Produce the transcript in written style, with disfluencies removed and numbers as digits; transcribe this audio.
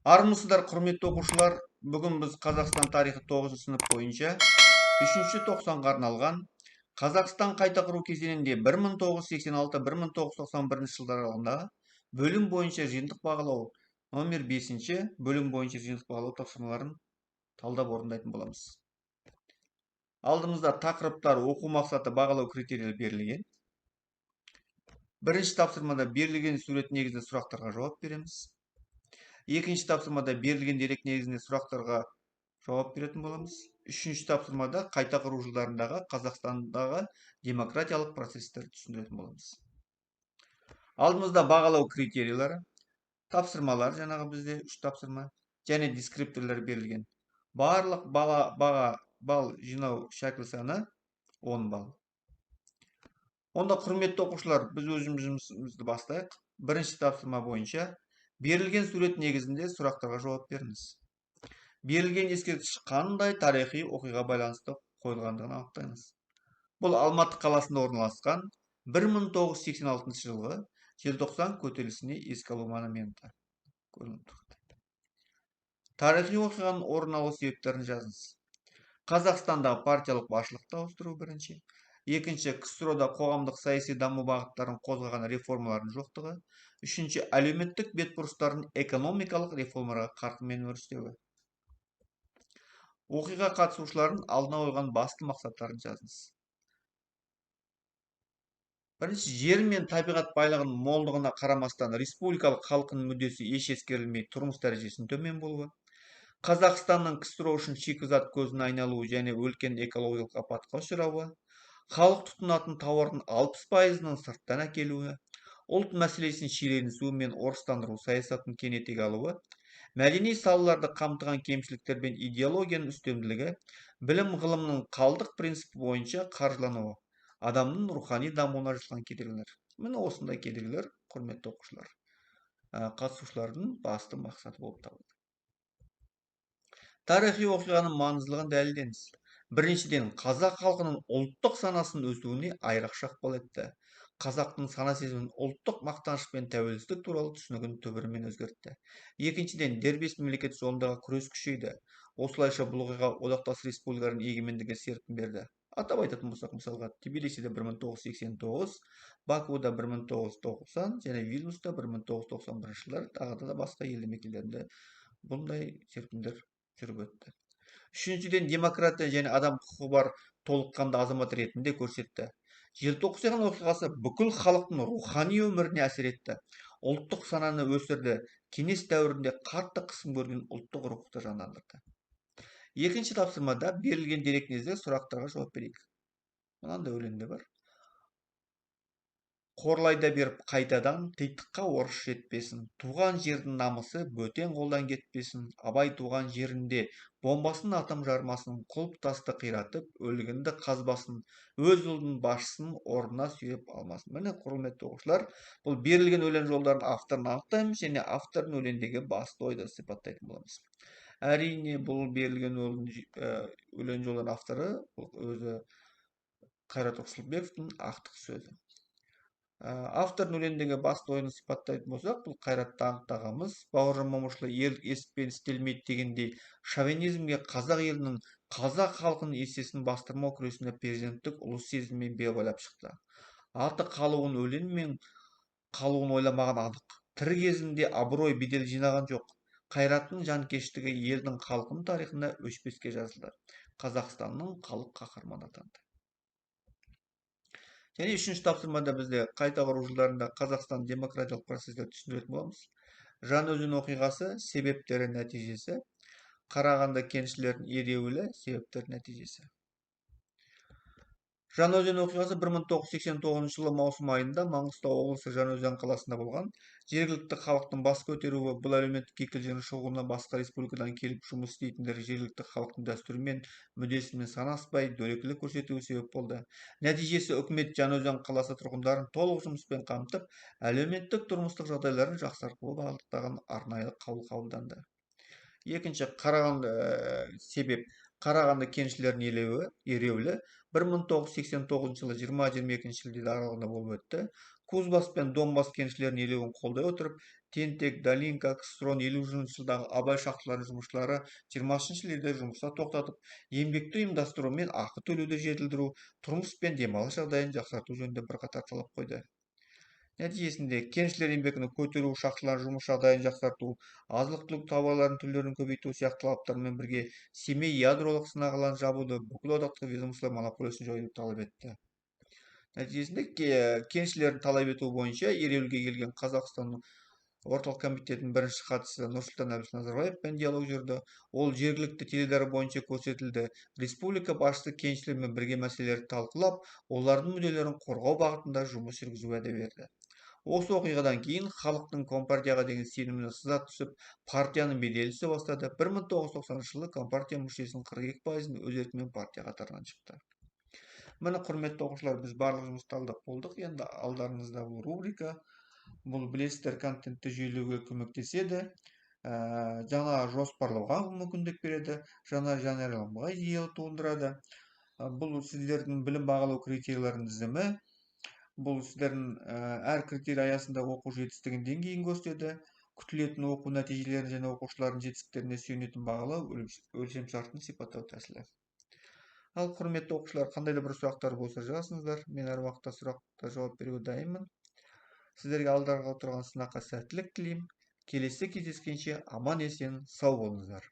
Армысыздар, құрметті оқушылар. Бүгін біз Қазақстан тарихы 9 сынып бойынша 3-ші тоқсанға арналған Қазақстан қайта құру кезеңінде 1986-1991 жылдар аралығындағы бөлім бойынша жиынтық бағалау номер 5-ші бөлім бойынша жиынтық бағалау тапсырмаларын талдап орындайтын боламыз. Алдымызда тақырыптар, оқу мақсаты, бағалау критерийлері берілген. Бірінші тапсырмада берілген сурет негізінде сұрақтарға жауап береміз. Екінші тапсырмада берілген дерек негізінде сұрақтарға жауап беретін боламыз. Үшінші тапсырмада қайта құру жылдарындағы Қазақстандағы демократиялық процестерді түсіндіретін боламыз. Алдымызда бағалау критерийлері, тапсырмалар, жаңағы бізде 3 тапсырма және дескрипторлар берілген. Барлық балл жинау шәкірт саны 10 балл. Онда құрметті оқушылар, біз өзіміз жұмысымызды бастайық. Бірінші тапсырма бойынша берілген сурет негізінде сұрақтарға жауап беріңіз. Берілген ескерткіш қандай тарихи оқиға байланысты қойылғандығын анықтаңыз. Бұл Алматы қаласында орналасқан 1986 жылғы желтоқсан көтерілісіне еске алу монументі. Тарихи оқиғаның орын алу себептерін жазыңыз. Қазақстандағы партиялық басшылықты ауыстыру бірінші. Екінші, КСРОда қоғамдық саяси даму бағыттарын қозғаған реформалардың жоқтығы. Үшінші, әлеуметтік бетбұрыстардың экономикалық реформаға қарқынмен өрістеуі. Оқиға қатысушылардың алдына қойған басты мақсаттарын жазыңыз. Бірінші, жер мен табиғат байлығының молдығына қарамастан республикалық халқының мүддесі еш ескерілмей тұрмыс дәрежесінің төмен болуы. Қазақстанның КСРО үшін шикізат көзіне айналуы және үлкен экологиялық апатқа ұшырауы. Халық тұтынатын тауардың 60%-ның сырттан әкелуі, ұлт мәселесін шиеленісуі мен орыстандыру саясатын кең етек алуы, мәдени салаларды қамтыған кемшіліктер мен идеологияның үстемділігі, білім ғылымның қалдық принципі бойынша қаржылануы, адамның рухани дамуына жасалған кедергілер. Міне осындай кедергілер, құрметті оқушылар, қатысушылардың басты мақсаты болып табылады. Тарихи оқиғаның маңыздылығын дәлелдеңіз. Біріншіден, қазақ халқының ұлттық санасын өсуіне айрықша ықпал етті. Қазақтың сана сезімін ұлттық мақтаныш пен тәуелсіздік туралы түсінігін түбірімен өзгертті. Екіншіден, дербес мемлекет жолындағы күрес күшейді. Осылайша бұл оқиға одақтас республикалардың егемендігіне серпін берді. Атап айтатын болсақ, мысалға, Тбилисиде 1989, Бакуда 1990 және Вильнюста 1991 жылдары, тағы да басқа елді мекендерінде бұндай серпіндер жүріп өтті. Үшіншіден, демократия және адам құқығы бар толыққанды азамат ретінде көрсетті. Желтоқсан оқиғасы бүкіл халықтың рухани өміріне әсер етті. Ұлттық сананы өсірді. Кеңес дәуірінде қатты қысым көрген ұлттық рухты жандандырды. Екінші тапсырмада берілген дерек негізінде сұрақтарға жауап берейік. Мынандай өлеңде бар. Қорлайда беріп қайтадан, титыққа орыс жетпесін. Туған жердің намысы бөтен қолдан кетпесін. Абай туған жерінде бомбасын атом жармасын, құлып тасты қиратып, өлгінді қазбасын, өз ұлдың басшысын орнына сүйреп алмасын. Міне, құрметті оқушылар, бұл берілген өлең жолдарын авторын анықтаймыз және автордың өлеңдегі басты ойды сипаттайтын боламыз. Әрине, бұл берілген өлең жолдардың авторы өзі Қайрат Рысқұлбековтың ақтық сөзі. Автордың өлеңдегі басты ойын сипаттайтын болсақ, бұл Қайрат ағамыз Бауыржан Момышұлы ерлік еспен істелмейді дегендей, шовинизмге қазақ елінің, қазақ халқының естесін бастырмау күресінде перзенттік ұлыс сезіммен бел байлап шықты. Аты қалуын өлеңмен қалуын ойламаған анық. Тірі кезінде абырой бедел жинаған жоқ. Қайраттың жанкештігі елдің халқының тарихында өшпеске жазылды. Қазақстанның халық қаһарманы атанды. Және үшінші тапсырмада бізде қайта құру жылдарында Қазақстан демократиялық процестерді түсіндіретін боламыз. Жаңаөзен оқиғасы, себептері, нәтижесі, Қарағанды кеншілердің ереуілі, себептері, нәтижесі. Жаңаөзен оқиғасы 1989 жылы маусым айында Маңғыстау облысы Жаңаөзен қаласында болған. Жергілікті халықтың бас көтеруі, бұл әлеуметтік кикілжің шығуына басқа республикадан келіп жұмыс істейтіндер жергілікті халықтың дәстүрімен, мүддесімен санаспай, дөрекілік көрсетуі себеп болды. Нәтижесі, үкімет Жаңаөзен қаласы тұрғындарын толық жұмыспен қамтып, әлеуметтік тұрмыстық жағдайларын жақсартуға бағытталған арнайы қаулы қабылданды. Екінші, Қарағанды кеншілерінің ереуілі 1989 жылы 20-22 шілде аралығында болып өтті. Кузбасс пен Донбасс кеншілерінің ереуілін қолдай отырып, Тентек, Долинка, Ксрон 50 жылдағы абай шахталары жұмысшылары 20-шілерде жұмысты тоқтатып, еңбекті ұйымдастыру мен ақы төлеуді жетілдіру, тұрмыс пен демалыс жағдайын жақсарту жөнінде бірқатар талап қойды. Нәтижесінде кеншілер еңбекін көтеру, шахталар жұмыс жағдайын жақсарту, азық-түлік тауарларының түрлерін көбейту сияқты талаптармен бірге Семей ядролық сынақ алаңын жабуды, бүкіл одақтық ведомство монополиясын жоюды талап етті. Нәтижесінде кеншілердің талап етуі бойынша ереуілге келген Қазақстан орталық комитетінің бірінші хатшысы Нұрсұлтан Әбішұлы Назарбаевпен диалог жүрді. Ол жергілікті теледидар бойынша көрсетілді. Республика басшысы кеншілермен бірге мәселелерді талқылап, олардың мүдделерін қорғау бағытында жұмыс жүргізуге уәде берді. Осы оқиғадан кейін халықтың Компартияға деген сенімі сыза түсіп, партияның беделі түсе бастады. 1990 жылы Компартия мүшесінің 42%-ін өз еркімен партия қатарынан шықты. Міне, құрметті оқушылар, біз барлық жұмысты алдық болдық. Енді алдарыңызда бұл рубрика. Бұл білесіздер, контентті жүйелеуге көмектеседі, жаңа жоспарлауға мүмкіндік береді, жаңа жарияланымға идея туындырады. Бұл сіздердің білім бағалау критерияларының тізімі. Бұл сіздердің әр критерий аясында оқу жетістігінің деңгейін көрсетеді. Күтілетін оқу нәтижелерін және оқушылардың жетістіктеріне сүйенетін бағалау өлшемшартын сипаттау тәсілі. Ал құрметті оқушылар, қандай да бір сұрақтар болса жазыңыздар. Мен әр уақытта сұраққа жауап беруге дайынмын. Сіздерге алдарыңызда тұрған сынаққа сәттілік тілеймін. Келесі кездескенше аман есен сау болыңыздар.